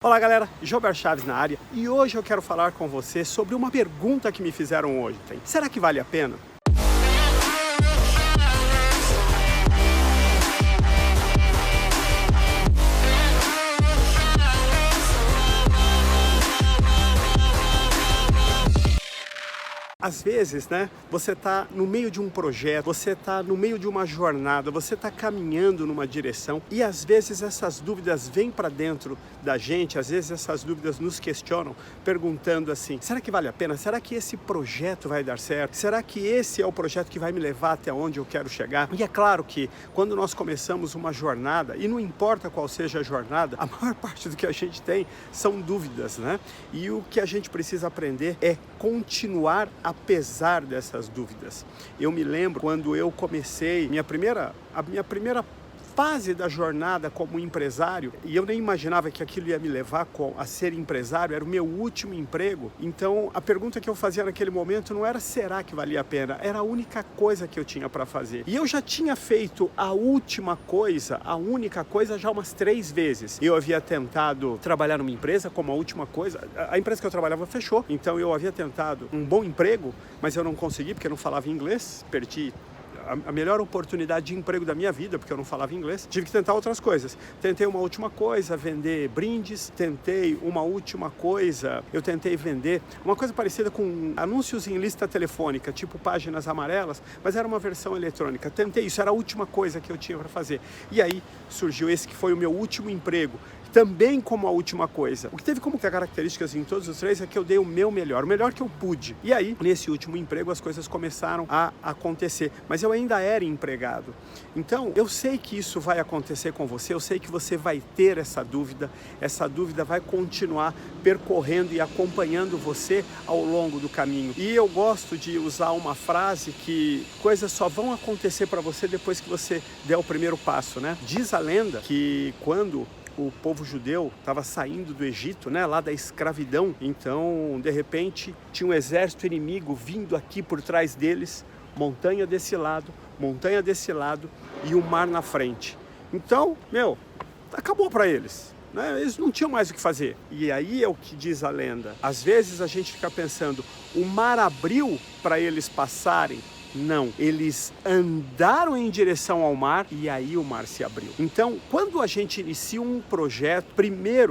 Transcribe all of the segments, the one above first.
Olá galera, Gilberto Chaves na área e hoje eu quero falar com você sobre uma pergunta que me fizeram hoje. Será que vale a pena? Às vezes, você está no meio de um projeto, você está no meio de uma jornada, você está caminhando numa direção e às vezes essas dúvidas vêm para dentro da gente, às vezes essas dúvidas nos questionam, perguntando assim, será que vale a pena? Será que esse projeto vai dar certo? Será que esse é o projeto que vai me levar até onde eu quero chegar? E é claro que quando nós começamos uma jornada, e não importa qual seja a jornada, a maior parte do que a gente tem são dúvidas, E o que a gente precisa aprender é continuar apesar dessas dúvidas. Eu me lembro quando eu comecei a minha primeira fase da jornada como empresário, e eu nem imaginava que aquilo ia me levar a ser empresário, era o meu último emprego. Então a pergunta que eu fazia naquele momento não era será que valia a pena, era a única coisa que eu tinha para fazer. E eu já tinha feito a única coisa já umas 3 vezes. Eu havia tentado trabalhar numa empresa como a última coisa, a empresa que eu trabalhava fechou, então eu havia tentado um bom emprego, mas eu não consegui porque eu não falava inglês, perdi a melhor oportunidade de emprego da minha vida, porque eu não falava inglês. Tive que tentar outras coisas. Tentei uma última coisa, vender brindes. Tentei uma última coisa, eu tentei vender uma coisa parecida com anúncios em lista telefônica, tipo páginas amarelas, mas era uma versão eletrônica. Tentei isso, era a última coisa que eu tinha para fazer. E aí surgiu esse que foi o meu último emprego, também como a última coisa. O que teve como características em todos os 3 é que eu dei o melhor que eu pude. E aí, nesse último emprego, as coisas começaram a acontecer. Mas eu ainda era empregado. Então, eu sei que isso vai acontecer com você, eu sei que você vai ter essa dúvida vai continuar percorrendo e acompanhando você ao longo do caminho. E eu gosto de usar uma frase que coisas só vão acontecer para você depois que você der o primeiro passo, Diz a lenda que quando o povo judeu estava saindo do Egito, lá da escravidão. Então, de repente, tinha um exército inimigo vindo aqui por trás deles, montanha desse lado e o mar na frente. Então, acabou para eles. Eles não tinham mais o que fazer. E aí é o que diz a lenda. Às vezes a gente fica pensando, o mar abriu para eles passarem. Não, eles andaram em direção ao mar e aí o mar se abriu. Então, quando a gente inicia um projeto,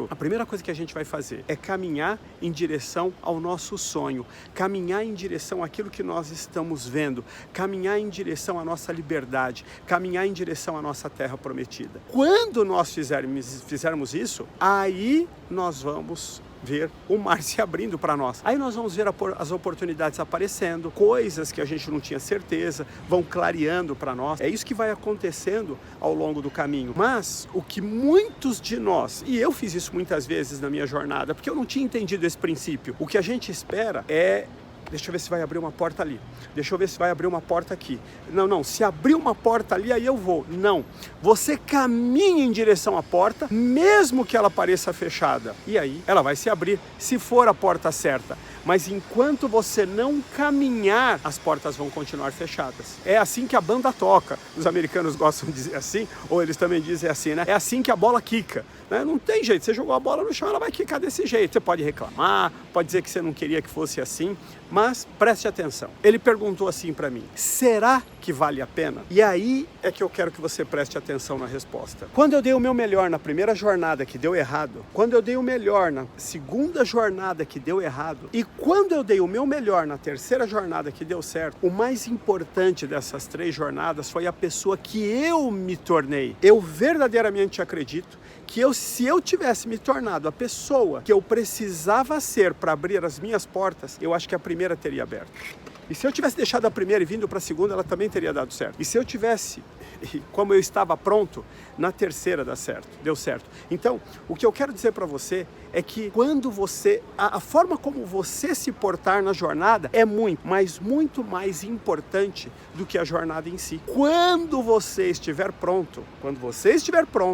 a primeira coisa que a gente vai fazer é caminhar em direção ao nosso sonho, caminhar em direção àquilo que nós estamos vendo, caminhar em direção à nossa liberdade, caminhar em direção à nossa terra prometida. Quando nós fizermos isso, aí nós vamos ver o mar se abrindo para nós. Aí nós vamos ver as oportunidades aparecendo, coisas que a gente não tinha certeza, vão clareando para nós. É isso que vai acontecendo ao longo do caminho. Mas o que muitos de nós, e eu fiz isso muitas vezes na minha jornada, porque eu não tinha entendido esse princípio, o que a gente espera é deixa eu ver se vai abrir uma porta ali. Deixa eu ver se vai abrir uma porta aqui. Não, se abrir uma porta ali, aí eu vou. Não. Você caminha em direção à porta, mesmo que ela pareça fechada. E aí, ela vai se abrir, se for a porta certa. Mas enquanto você não caminhar, as portas vão continuar fechadas. É assim que a banda toca. Os americanos gostam de dizer assim, ou eles também dizem assim, É assim que a bola quica. Não tem jeito, você jogou a bola no chão, ela vai quicar desse jeito. Você pode reclamar, pode dizer que você não queria que fosse assim, mas preste atenção. Ele perguntou assim para mim, será que vale a pena? E aí é que eu quero que você preste atenção na resposta. Quando eu dei o meu melhor na primeira jornada que deu errado, quando eu dei o melhor na segunda jornada que deu errado, e quando eu dei o meu melhor na terceira jornada que deu certo, o mais importante dessas 3 jornadas foi a pessoa que eu me tornei. Eu verdadeiramente acredito que se eu tivesse me tornado a pessoa que eu precisava ser para abrir as minhas portas, eu acho que a primeira teria aberto. E se eu tivesse deixado a primeira e vindo para a segunda, ela também teria dado certo. E se eu tivesse, como eu estava pronto, na terceira deu certo. Então, o que eu quero dizer para você é que quando a forma como você se portar na jornada é muito mais importante do que a jornada em si. Quando você estiver pronto,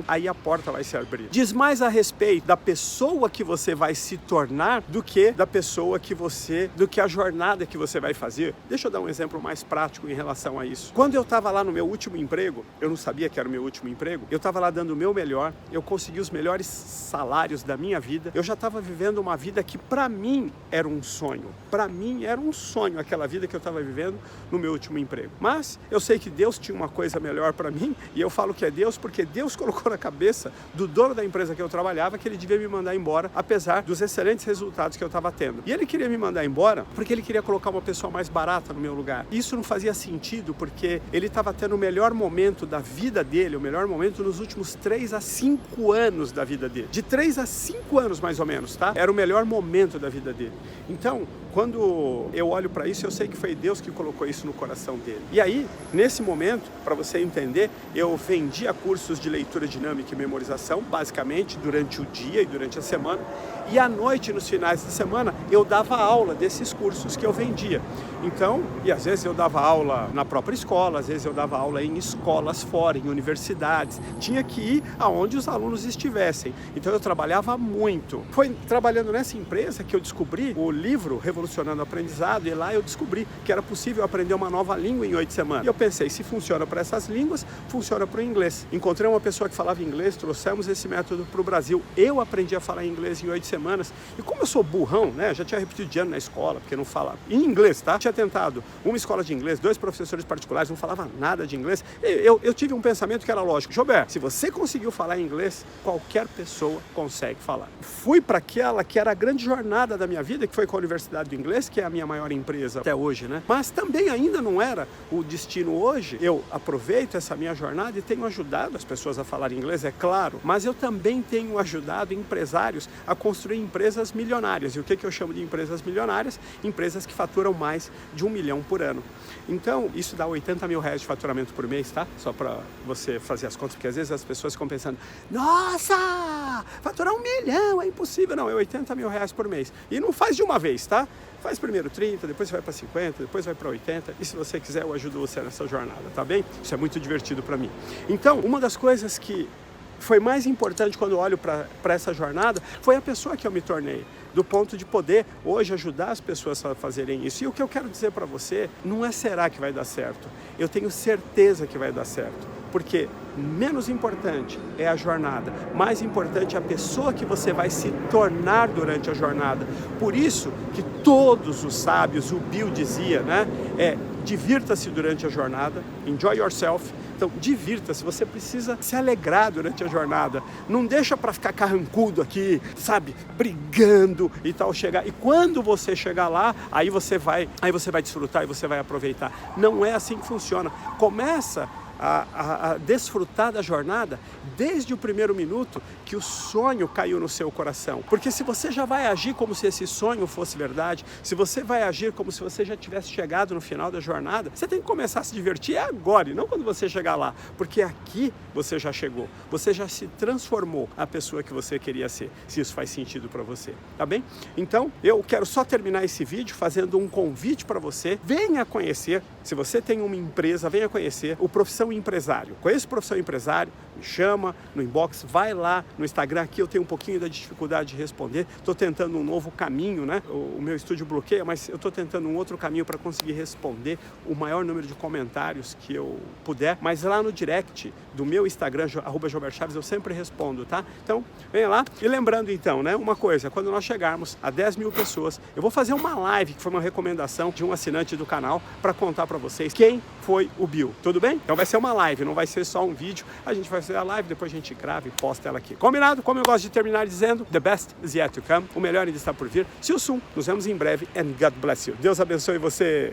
aí a porta vai se abrir. Diz mais a respeito da pessoa que você vai se tornar do que a jornada que você vai fazer. Deixa eu dar um exemplo mais prático em relação a isso. Quando eu estava lá no meu último emprego, emprego, eu não sabia que era o meu último emprego, eu estava lá dando o meu melhor, eu consegui os melhores salários da minha vida, eu já estava vivendo uma vida que para mim era um sonho. Para mim era um sonho aquela vida que eu estava vivendo no meu último emprego. Mas eu sei que Deus tinha uma coisa melhor para mim, e eu falo que é Deus porque Deus colocou na cabeça do dono da empresa que eu trabalhava que ele devia me mandar embora, apesar dos excelentes resultados que eu estava tendo. E ele queria me mandar embora porque ele queria colocar uma pessoa mais barata no meu lugar. Isso não fazia sentido porque ele estava tendo o melhor momento da vida dele, o melhor momento nos últimos 3 a 5 anos da vida dele. De 3 a 5 anos mais ou menos, tá? Era o melhor momento da vida dele. Então, quando eu olho para isso, eu sei que foi Deus que colocou isso no coração dele. E aí, nesse momento, para você entender, eu vendia cursos de leitura dinâmica e memorização, basicamente, durante o dia e durante a semana. E à noite, nos finais de semana, eu dava aula desses cursos que eu vendia. Então, e às vezes eu dava aula na própria escola, às vezes eu dava aula em escolas fora, em universidades. Tinha que ir aonde os alunos estivessem. Então eu trabalhava muito. Foi trabalhando nessa empresa que eu descobri o livro Revolucionando o Aprendizado, e lá eu descobri que era possível aprender uma nova língua em 8 semanas. E eu pensei, se funciona para essas línguas, funciona para o inglês. Encontrei uma pessoa que falava inglês, trouxemos esse método para o Brasil. Eu aprendi a falar inglês em 8 semanas. E como eu sou burrão, né? Já tinha repetido de ano na escola, porque não falava em inglês, tá? Tinha tentado uma escola de inglês, 2 professores particulares, não falava nada de inglês. Eu tive um pensamento que era lógico. Gilberto, se você conseguiu falar inglês, qualquer pessoa consegue falar. Fui para aquela que era a grande jornada da minha vida, que foi com a Universidade do Inglês, que é a minha maior empresa até hoje, né? Mas também ainda não era o destino hoje. Eu aproveito essa minha jornada e tenho ajudado as pessoas a falar inglês, é claro, mas eu também tenho ajudado empresários a construir empresas milionárias. E o que eu chamo de empresas milionárias? Empresas que faturam mais de 1 milhão por ano. Então, isso dá 80 mil reais de faturamento por mês, tá? Só para você fazer as contas, porque às vezes as pessoas ficam pensando, nossa, faturar 1 milhão é impossível. Não, é 80 mil reais por mês. E não faz de uma vez, tá? Faz primeiro 30, depois você vai para 50, depois vai para 80. E se você quiser, eu ajudo você nessa jornada, tá bem? Isso é muito divertido para mim. Então, uma das coisas que foi mais importante quando eu olho para essa jornada foi a pessoa que eu me tornei, do ponto de poder hoje ajudar as pessoas a fazerem isso. E o que eu quero dizer para você não é será que vai dar certo, eu tenho certeza que vai dar certo, porque menos importante é a jornada, mais importante é a pessoa que você vai se tornar durante a jornada. Por isso que todos os sábios, o Bill dizia, né, divirta-se durante a jornada, enjoy yourself. Então, divirta-se, você precisa se alegrar durante a jornada. Não deixa para ficar carrancudo aqui, sabe, brigando e tal, chegar. E quando você chegar lá, aí você vai desfrutar e você vai aproveitar. Não é assim que funciona. Começa a desfrutar da jornada desde o primeiro minuto que o sonho caiu no seu coração. Porque se você já vai agir como se esse sonho fosse verdade, se você vai agir como se você já tivesse chegado no final da jornada, você tem que começar a se divertir agora e não quando você chegar lá. Porque aqui você já chegou, você já se transformou a pessoa que você queria ser, se isso faz sentido para você, tá bem? Então, eu quero só terminar esse vídeo fazendo um convite para você. Venha conhecer, se você tem uma empresa, venha conhecer o Profissão Empresário. Conheça o Profissão Empresário, me chama no inbox, vai lá no Instagram. Aqui eu tenho um pouquinho da dificuldade de responder, estou tentando um novo caminho, né? O meu estúdio bloqueia, mas eu estou tentando um outro caminho para conseguir responder o maior número de comentários que eu puder, mas lá no direct do meu Instagram, @GilbertChaves, eu sempre respondo, tá? Então, venha lá. E lembrando então, né, uma coisa, quando nós chegarmos a 10 mil pessoas, eu vou fazer uma live, que foi uma recomendação de um assinante do canal, para contar para vocês quem foi o Bill, tudo bem? Então vai ser uma live, não vai ser só um vídeo, a gente vai fazer a live, depois a gente grava e posta ela aqui. Combinado? Como eu gosto de terminar dizendo, the best is yet to come, o melhor ainda está por vir. See you soon, nos vemos em breve, and God bless you. Deus abençoe você.